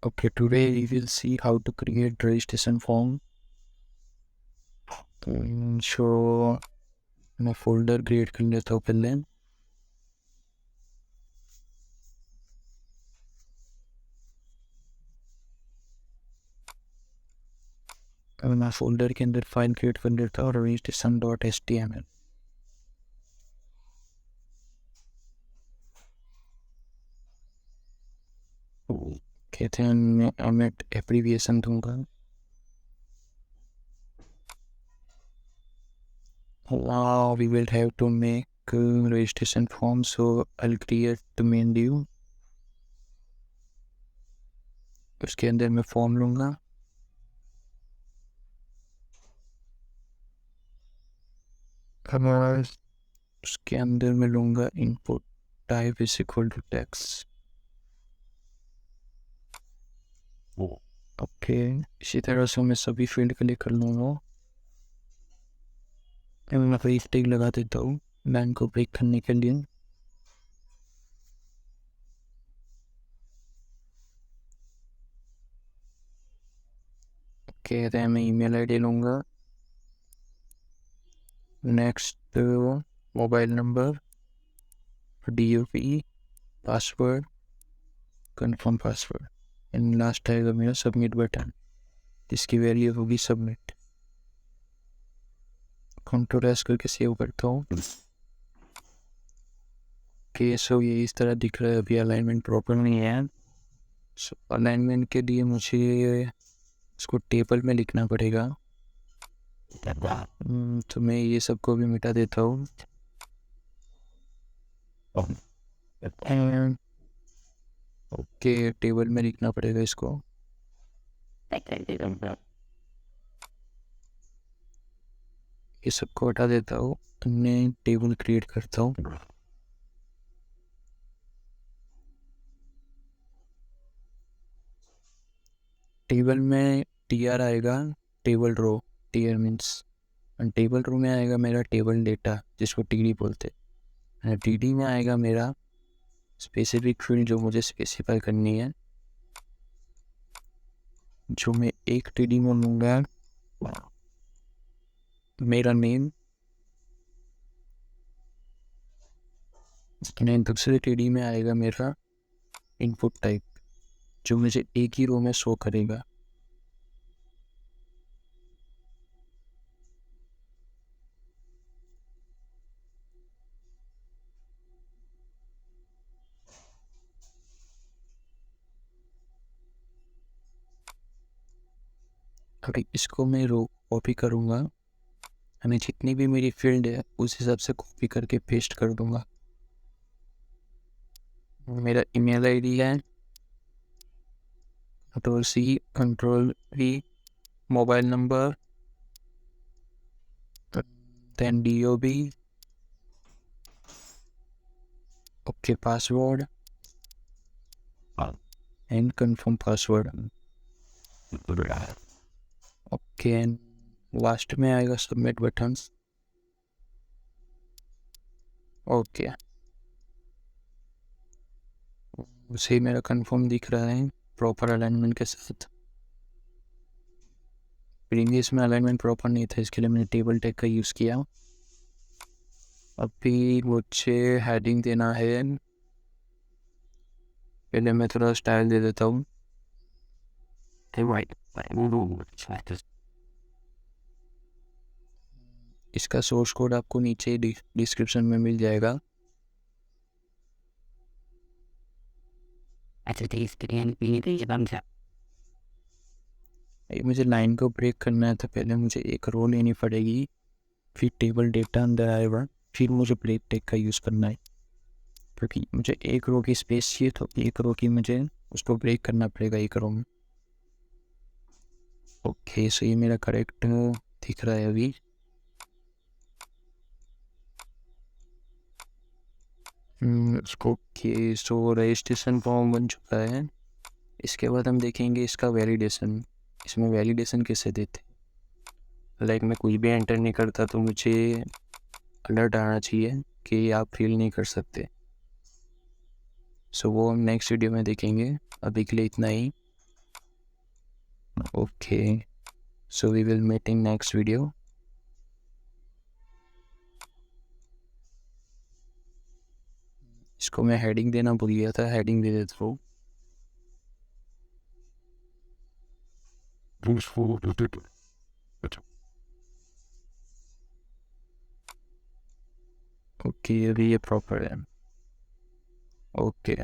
Okay, today we will see how to create registration form. So मैं folder create कर लेता हूँ पहले। अब मैं फोल्डर के अंदर फाइल क्रिएट कर लेता हूँ registration.html। कहते हैं मैं एब्रीविएशन दूंगा। Now we will have to make registration form, so I'll create the main view। उसके अंदर मैं फॉर्म लूँगा। उसके अंदर मैं लूँगा input type is equal to text. Okay, इसी तरह से मैं सभी फील्ड क्लिक कर लूँगा। मैं एक टिक लगा देता हूँ लाइन को ब्रेक करने के लिए। कहते हैं मैं ईमेल आईडी लूँगा। Next mobile number, DOP, password, confirm password, and last आएगा मेरा सबमिट बटन, जिसकी वैल्यू होगी सबमिट। कंट्रोल एस करके सेव करता हूँ। सो ये इस तरह दिख रहा है। अभी अलाइनमेंट प्रॉपर नहीं है। सो अलाइनमेंट के लिए मुझे इसको टेबल में लिखना पड़ेगा। तो मैं ये सबको भी मिटा देता हूँ। ओके, टेबल में लिखना पड़ेगा इसको। ये सबको हटा देता हूँ, नई टेबल क्रिएट करता हूँ। टेबल में TR आएगा, table row. TR means table row में आएगा मेरा टेबल डेटा, जिसको TD बोलते हैं। TD में आएगा मेरा स्पेसिफिक फील्ड जो मुझे स्पेसिफाई करनी है, जो मैं एक TD में लूँगा मेरा नेम। दूसरे TD में आएगा मेरा इनपुट टाइप, जो मुझे एक ही रो में शो करेगा। अभी इसको मैं रो कॉपी करूँगा, हमें जितनी भी मेरी फील्ड है उस हिसाब से कॉपी करके पेस्ट कर दूँगा। मेरा ईमेल आईडी है Ctrl+C Ctrl+V, mobile number, then DOB, okay password and confirm password. Okay, last में आएगा सबमिट बटन। ओके, उसे मेरा कंफर्म दिख रहा है प्रॉपर अलाइनमेंट के साथ। प्रीवियस में अलाइनमेंट प्रॉपर नहीं था, इसके लिए मैंने टेबल टैग का यूज़ किया। अभी मुझे हेडिंग देना है। पहले मैं थोड़ा स्टाइल दे देता हूँ। इसका सोर्स कोड आपको नीचे डिस्क्रिप्शन में मिल जाएगा। मुझे लाइन को ब्रेक करना है तो पहले मुझे एक रो लेनी पड़ेगी, फिर टेबल डेटा अंदर आएगा, फिर मुझे ब्रेक टैग का यूज़ करना है, क्योंकि मुझे एक रो की स्पेस चाहिए तो एक रो की मुझे उसको ब्रेक करना पड़ेगा एक रो में। ओके, सो ये मेरा करेक्ट दिख रहा है अभी। ओके, सो रजिस्ट्रेशन फॉर्म बन चुका है। इसके बाद हम देखेंगे इसका वैलिडेशन। इसमें वैलिडेशन कैसे देते, लाइक मैं कुछ भी एंटर नहीं करता तो मुझे अलर्ट आना चाहिए कि आप फिल नहीं कर सकते। सो वो हम नेक्स्ट वीडियो में देखेंगे। अभी के लिए इतना ही। Okay, so we will meet in next video. इसको मैं हेडिंग देना भूल गया था, हेडिंग दे देता हूँ. ओके, अभी ये प्रॉपर है. ओके.